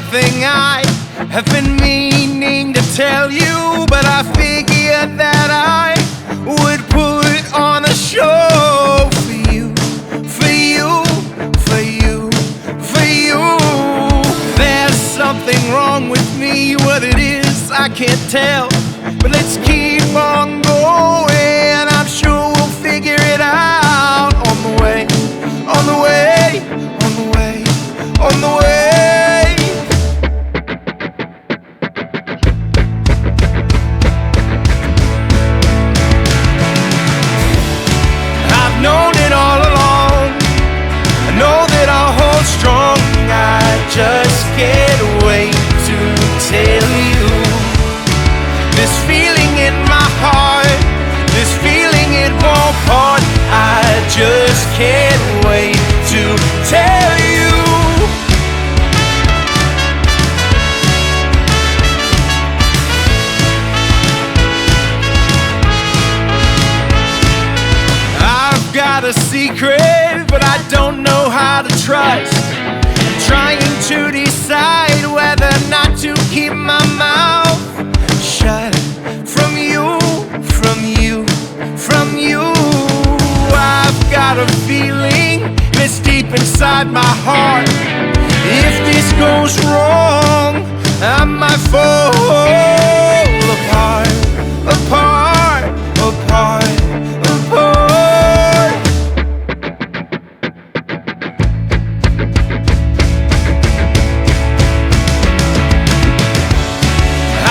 something I have been meaning to tell you, but I figured that I would put on a show for you, for you, for you, for you. There's something wrong with me, what it is I can't tell, but let's keep on going. I'm sure we'll figure it out on the way, on the way, on the way, on the way. I've known it all along, I know that I'll hold strong. I just can't wait to tell you this feeling in my heart, this feeling it won't part. I just can't wait to tell you. I've got a secret, but I don't know how to trust. I'm trying to decide whether or not to keep my mouth shut. From you, from you, from you. I've got a feeling that's deep inside my heart. If this goes wrong, I might fall apart, apart, apart, apart.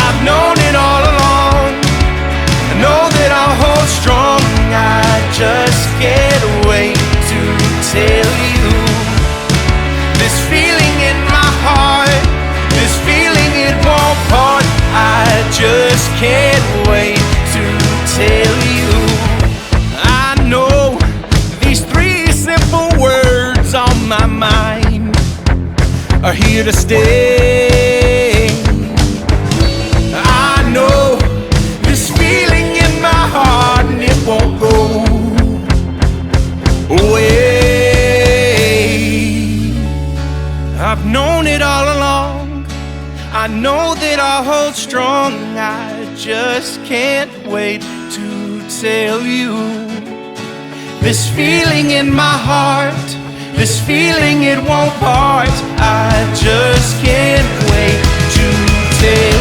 I've known it all along, I know that I'll hold strong. I just can't wait to tell you this feeling in my heart, this feeling it won't part. I just can't wait to tell you. I know these three simple words on my mind are here to stay. I know this feeling in my heart and it won't go away. I've known it all along, I know that I'll hold strong. I just can't wait to tell you this feeling in my heart, this feeling it won't part. I just can't wait to tell you.